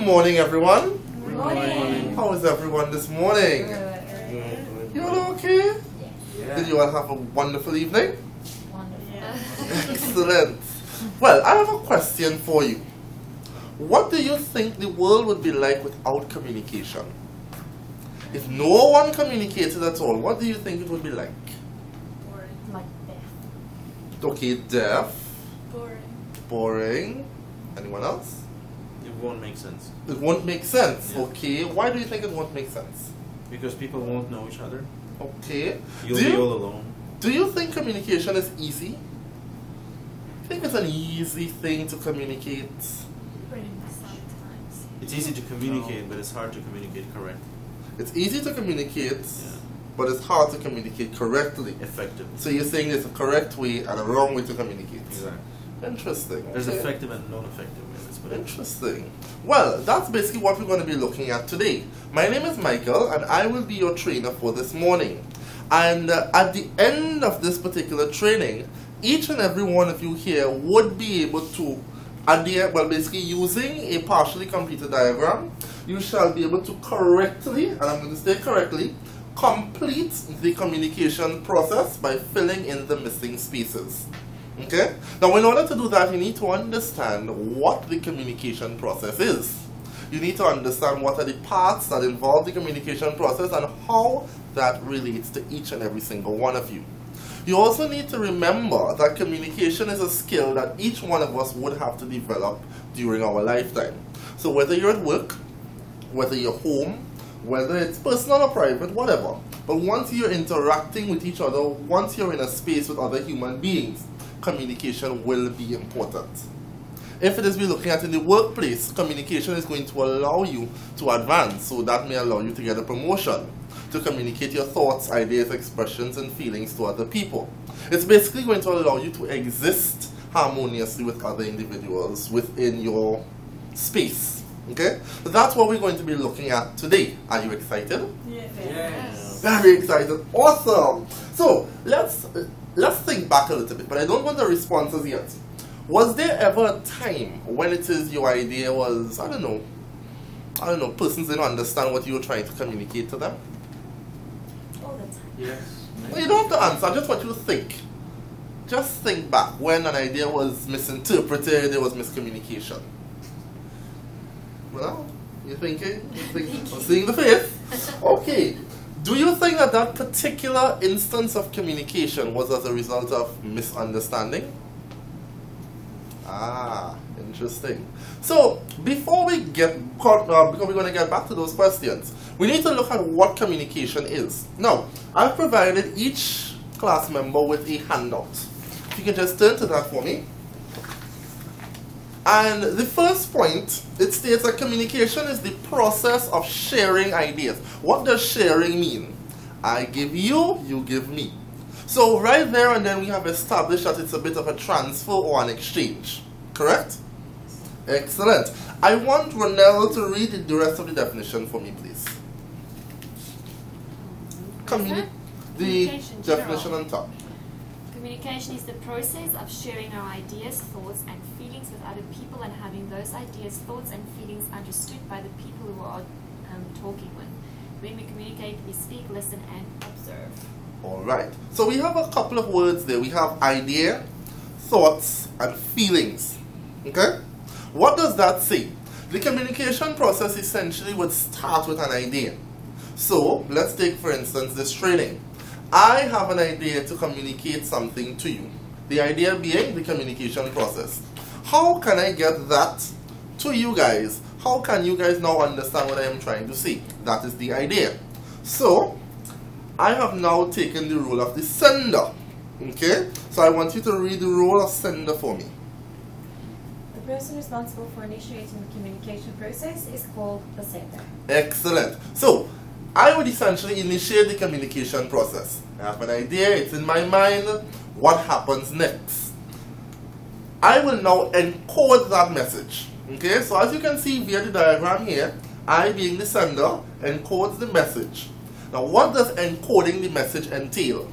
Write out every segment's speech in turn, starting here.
morning, everyone. Good morning. How is everyone this morning? Good. You all okay? Yeah. Did you all have a wonderful evening? Wonderful. Excellent. Well, I have a question for you. What do you think the world would be like without communication? If no one communicated at all, what do you think it would be like? Boring. Like death. Okay, deaf, Boring. boring. Anyone else? It won't make sense. It won't make sense. Yeah. Okay, why do you think it won't make sense? Because people won't know each other. Okay. You'll Do be you- all alone. Do you think communication is easy? I think it's an easy thing to communicate. Sometimes. It's easy to communicate, but it's hard to communicate correctly. It's easy to communicate, Yeah. but it's hard to communicate correctly. Effective. So you're saying there's a correct way and a wrong way to communicate. Exactly. Interesting. There's okay. effective and non-effective ways. But Interesting. Well, that's basically what we're going to be looking at today. My name is Michael, and I will be your trainer for this morning. And at the end of this particular training, each and every one of you here would be able to, basically using a partially completed diagram, you shall be able to correctly, and I'm going to say correctly, complete the communication process by filling in the missing spaces. Okay? Now, in order to do that, you need to understand what the communication process is. You need to understand what are the parts that involve the communication process and how that relates to each and every single one of you. You also need to remember that communication is a skill that each one of us would have to develop during our lifetime. So whether you're at work, whether you're home, whether it's personal or private, whatever. But once you're interacting with each other, once you're in a space with other human beings, communication will be important. If it is we're looking at in the workplace, communication is going to allow you to advance. So that may allow you to get a promotion, to communicate your thoughts, ideas, expressions, and feelings to other people. It's basically going to allow you to exist harmoniously with other individuals within your space. Okay? So that's what we're going to be looking at today. Are you excited? Yes. Very excited. Awesome. So let's think back a little bit, but I don't want the responses yet. Was there ever a time when it is your idea was, I don't know, persons didn't understand what you were trying to communicate to them? All the time. yes. Well, you don't have to answer, I just want you to think. Just think back when an idea was misinterpreted, there was miscommunication. Well, you're thinking? I'm seeing the face. Okay. Do you think that that particular instance of communication was as a result of misunderstanding? Ah, interesting. So, before we get caught, because we're going to get back to those questions, we need to look at what communication is. Now, I've provided each class member with a handout. If you can just turn to that for me. And the first point, it states that communication is the process of sharing ideas. What does sharing mean? I give you, you give me. So right there and then we have established that it's a bit of a transfer or an exchange. Correct? Excellent. I want Ronell to read the rest of the definition for me, please. The Communication, definition general. on top. Communication is the process of sharing our ideas, thoughts, and feelings with other people and having those ideas, thoughts, and feelings understood by the people who are talking with. When we communicate, we speak, listen, and observe. Alright. So we have a couple of words there. We have idea, thoughts, and feelings. Okay? What does that say? The communication process essentially would start with an idea. So, let's take for instance this training. I have an idea to communicate something to you. The idea being the communication process. How can I get that to you guys? How can you guys now understand what I am trying to say? That is the idea. So, I have now taken the role of the sender. Okay? So I want you to read the role of sender for me. The person responsible for initiating the communication process is called the sender. Excellent. So, I would essentially initiate the communication process. I have an idea, it's in my mind. What happens next? I will now encode that message. Okay, so as you can see via the diagram here, I being the sender encodes the message. Now, what does encoding the message entail?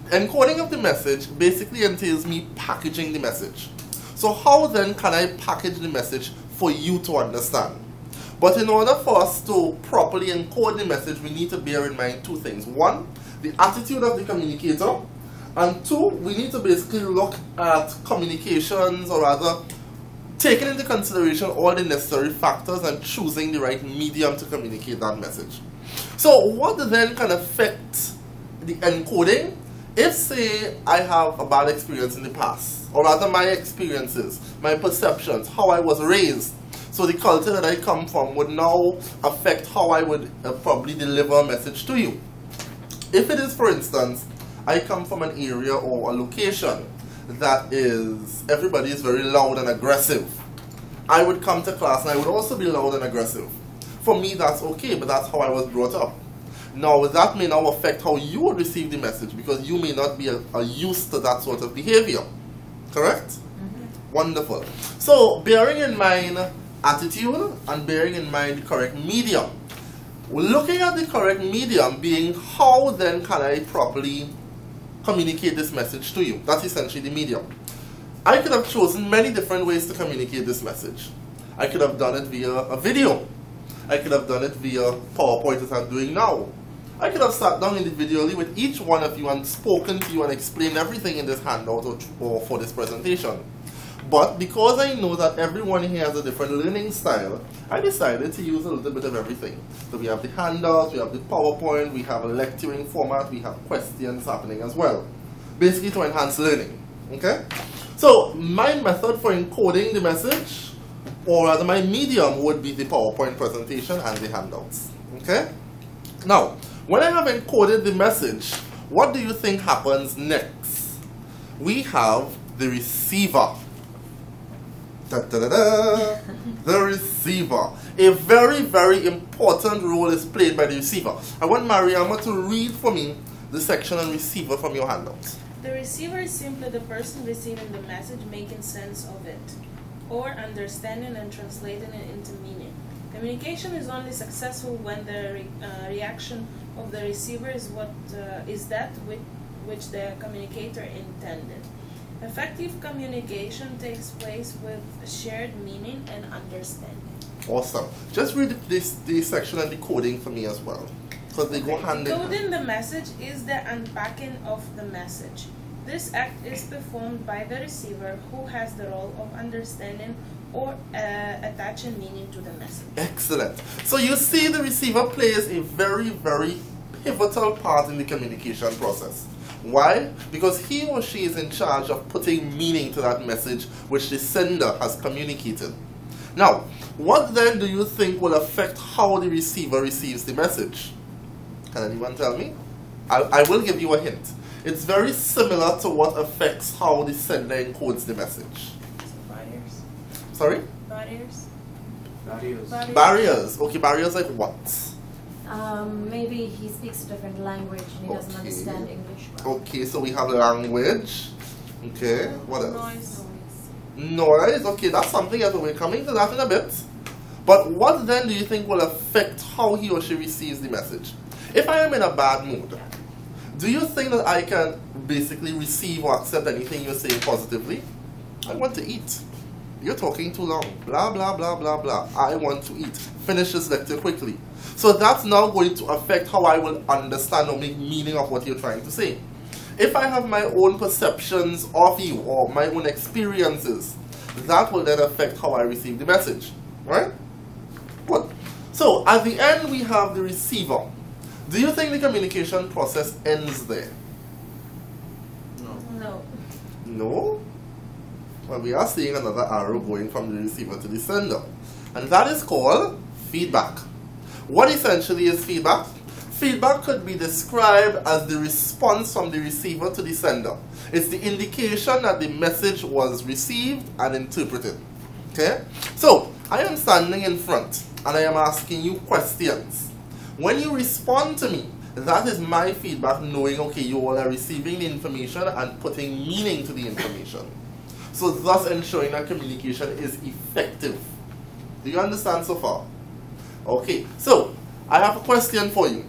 Encoding of the message basically entails me packaging the message. So how then can I package the message for you to understand? But in order for us to properly encode the message, we need to bear in mind two things. One, the attitude of the communicator. And two, we need to basically look at communications, or rather, taking into consideration all the necessary factors and choosing the right medium to communicate that message. So what then can affect the encoding? If, say, I have a bad experience in the past, or rather my experiences, my perceptions, how I was raised, so the culture that I come from would now affect how I would probably deliver a message to you. If it is, for instance, I come from an area or a location that is, everybody is very loud and aggressive, I would come to class and I would also be loud and aggressive. For me, that's okay, but that's how I was brought up. Now, that may now affect how you would receive the message, because you may not be used to that sort of behavior. Correct? Mm-hmm. Wonderful. So, bearing in mind attitude and bearing in mind the correct medium. Looking at the correct medium being how then can I properly communicate this message to you. That's essentially the medium. I could have chosen many different ways to communicate this message. I could have done it via a video. I could have done it via PowerPoint as I'm doing now. I could have sat down individually with each one of you and spoken to you and explained everything in this handout or for this presentation. But because I know that everyone here has a different learning style, I decided to use a little bit of everything. So we have the handouts, we have the PowerPoint, we have a lecturing format, we have questions happening as well. Basically to enhance learning. Okay? So my method for encoding the message, or rather my medium, would be the PowerPoint presentation and the handouts. Okay? Now, when I have encoded the message, what do you think happens next? We have the receiver. Da, da, da, da. The receiver. A very, very important role is played by the receiver. I want Mariama to read for me the section on receiver from your handouts. The receiver is simply the person receiving the message, making sense of it, or understanding and translating it into meaning. Communication is only successful when the reaction of the receiver is that which the communicator intended. Effective communication takes place with shared meaning and understanding. Awesome. Just read this section on decoding for me as well, because they go hand in hand. Decoding the message is the unpacking of the message. This act is performed by the receiver, who has the role of understanding or attaching meaning to the message. Excellent. So you see, the receiver plays a very, very pivotal part in the communication process. Why? Because he or she is in charge of putting meaning to that message which the sender has communicated. Now, what then do you think will affect how the receiver receives the message? Can anyone tell me? I will give you a hint. It's very similar to what affects how the sender encodes the message. Barriers. Sorry? Barriers. Barriers. Barriers. Okay, barriers like what? Maybe he speaks a different language and he doesn't understand English well. Okay, so we have language. Okay, what else? Noise. Noise. Okay, that's something else. We're coming to that in a bit. But what then do you think will affect how he or she receives the message? If I am in a bad mood, do you think that I can basically receive or accept anything you're saying positively? I want to eat. You're talking too long. Blah, blah, blah, blah, blah. I want to eat. Finish this lecture quickly. So that's now going to affect how I will understand or make meaning of what you're trying to say. If I have my own perceptions of you or my own experiences, that will then affect how I receive the message. Right? Good. So at the end we have the receiver. Do you think the communication process ends there? No. No? Well, we are seeing another arrow going from the receiver to the sender. And that is called feedback. What essentially is feedback? Feedback could be described as the response from the receiver to the sender. It's the indication that the message was received and interpreted. Okay? So, I am standing in front and I am asking you questions. When you respond to me, that is my feedback, knowing, okay, you all are receiving the information and putting meaning to the information. So thus ensuring that communication is effective. Do you understand so far? Okay, so I have a question for you.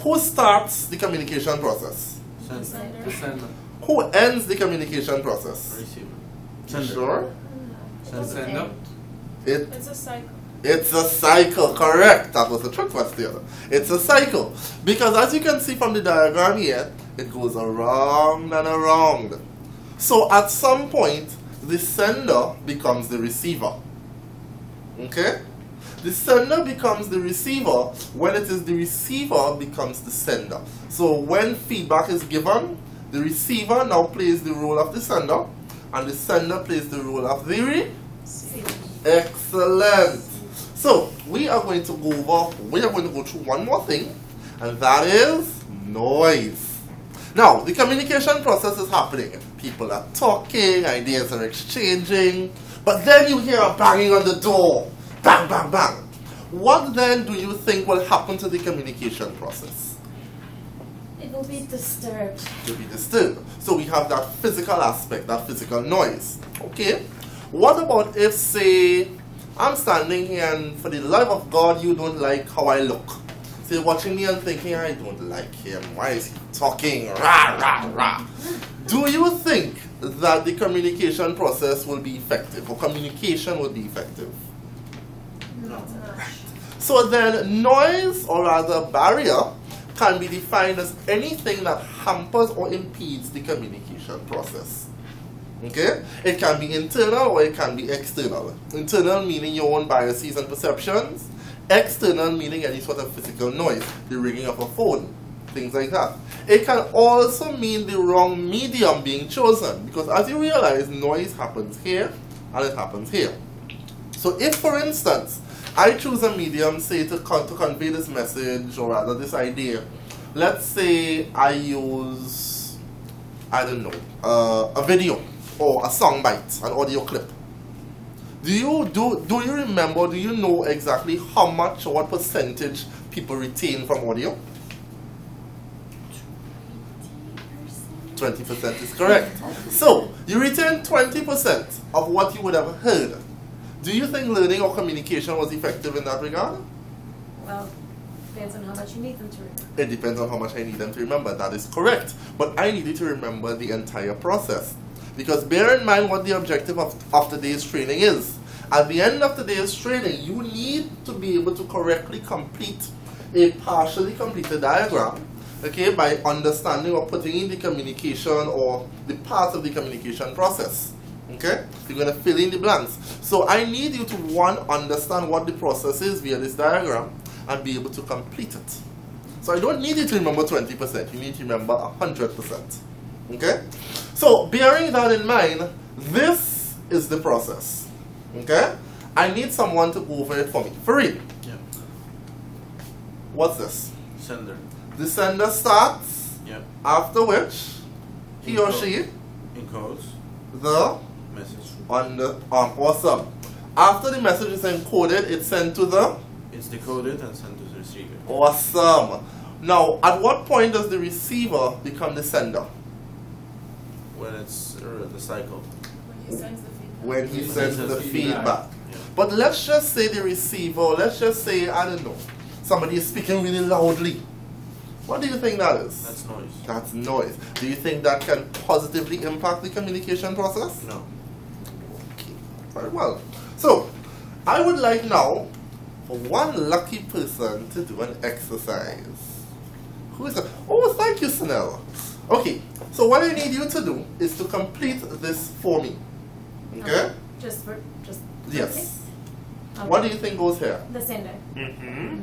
Who starts the communication process? Sender. The sender. Who ends the communication process? Receiver. You sure? Sender. It It's a cycle. It's a cycle, correct. That was the trick question. It's a cycle. Because as you can see from the diagram here, it goes around and around. So at some point, the sender becomes the receiver. Okay? The sender becomes the receiver when it is the receiver becomes the sender. So when feedback is given, the receiver now plays the role of the sender, and the sender plays the role of the receiver. Excellent. So we are going to go through one more thing, and that is noise. Now, the communication process is happening. People are talking, ideas are exchanging, but then you hear a banging on the door. Bang, bang, bang. What then do you think will happen to the communication process? It will be disturbed. It will be disturbed. So we have that physical aspect, that physical noise. Okay? What about if, say, I'm standing here and for the love of God, you don't like how I look. So you're watching me and thinking, I don't like him. Why is he talking? Rah, rah, rah. Do you think that the communication process will be effective, or communication will be effective? Not much. So then noise, or rather barrier, can be defined as anything that hampers or impedes the communication process. Okay? It can be internal or it can be external. Internal meaning your own biases and perceptions. External meaning any sort of physical noise, the ringing of a phone, things like that. It can also mean the wrong medium being chosen, because as you realize, noise happens here and it happens here. So if, for instance, I choose a medium, say, to convey this message, or rather this idea. Let's say I use, I don't know, a video or a song bite, an audio clip. Do you remember, do you know exactly how much or what percentage people retain from audio? 20% is correct. So, you retain 20% of what you would have heard. Do you think learning or communication was effective in that regard? Well, depends on how much you need them to remember. It depends on how much I need them to remember. That is correct. But I needed to remember the entire process. Because bear in mind what the objective of today's training is. At the end of today's training, you need to be able to correctly complete a partially completed diagram, okay, by understanding or putting in the communication or the parts of the communication process. Okay? You're going to fill in the blanks. So I need you to, one, understand what the process is via this diagram and be able to complete it. So I don't need you to remember 20%. You need to remember 100%. Okay? So bearing that in mind, this is the process. Okay? I need someone to go over it for me. For real. Yeah. What's this? Sender. The sender starts, Yeah. after which he or she encodes the message. on the awesome. After the message is encoded, it's sent to the It's decoded and sent to the receiver. awesome. Now, at what point does the receiver become the sender? When it's the cycle. When he sends the feedback. When he He sends sends the the feedback. feedback. Yeah. But let's just say the receiver, let's just say, I don't know, somebody is speaking really loudly. What do you think that is? That's noise. That's noise. Do you think that can positively impact the communication process? No. Okay, very well. So, I would like now for one lucky person to do an exercise. Who is that? Oh, thank you, Sanel. Okay, so what I need you to do is to complete this for me. Okay? Just Yes. Okay. What do you think goes here? The sender.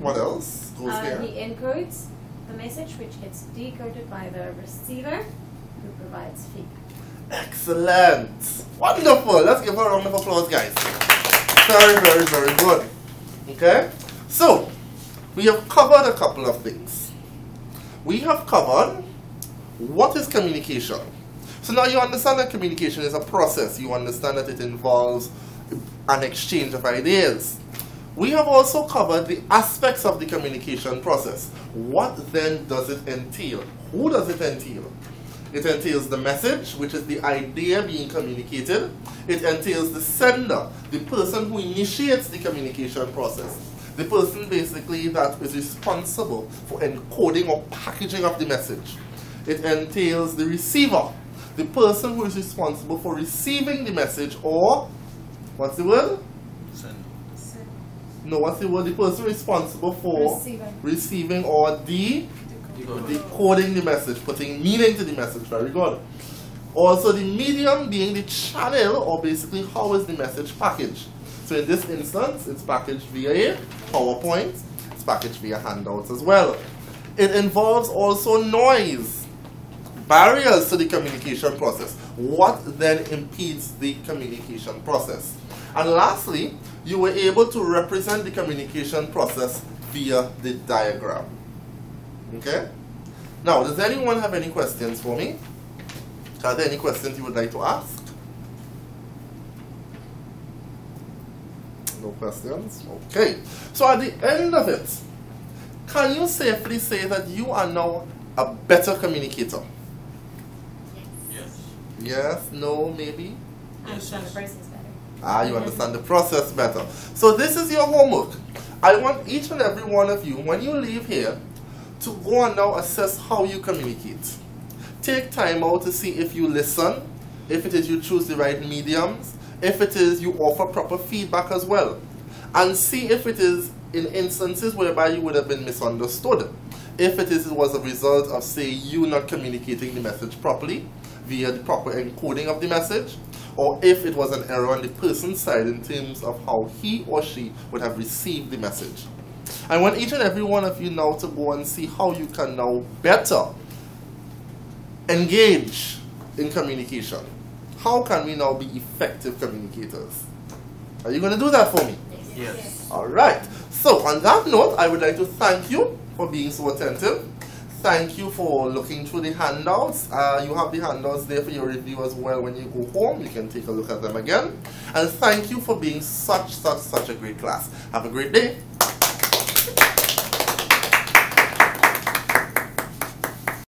What else goes here? He encodes the message, which gets decoded by the receiver, who provides feedback. Excellent. Wonderful. Let's give her a round of applause, guys. Very, very, very good. Okay? So, we have covered a couple of things. We have covered what is communication. So now you understand that communication is a process. You understand that it involves an exchange of ideas. We have also covered the aspects of the communication process. What then does it entail? Who does it entail? It entails the message, which is the idea being communicated. It entails the sender, the person who initiates the communication process. The person basically that is responsible for encoding or packaging of the message. It entails the receiver, the person who is responsible for receiving the message, or, what's the word? Send. No, what's the word? The person responsible for receiving or decoding the message, putting meaning to the message. Very good. Also, the medium being the channel, or basically how is the message packaged. So in this instance, it's packaged via a PowerPoint. It's packaged via handouts as well. It involves also noise, barriers to the communication process. What then impedes the communication process? And lastly, you were able to represent the communication process via the diagram. Okay? Now, does anyone have any questions for me? Are there any questions you would like to ask? No questions? Okay. So at the end of it, can you safely say that you are now a better communicator? Yes. Yes, no, maybe? I understand the process better. Ah, you understand the process better. So this is your homework. I want each and every one of you, when you leave here, to go and now assess how you communicate. Take time out to see if you listen, if it is you choose the right mediums, if it is you offer proper feedback as well, and see if it is in instances whereby you would have been misunderstood. If it was a result of, say, you not communicating the message properly via the proper encoding of the message, or if it was an error on the person's side in terms of how he or she would have received the message. I want each and every one of you now to go and see how you can now better engage in communication. How can we now be effective communicators? Are you going to do that for me? Yes. Alright. So on that note, I would like to thank you for being so attentive. Thank you for looking through the handouts. You have the handouts there for your review as well when you go home. You can take a look at them again. And thank you for being such a great class. Have a great day.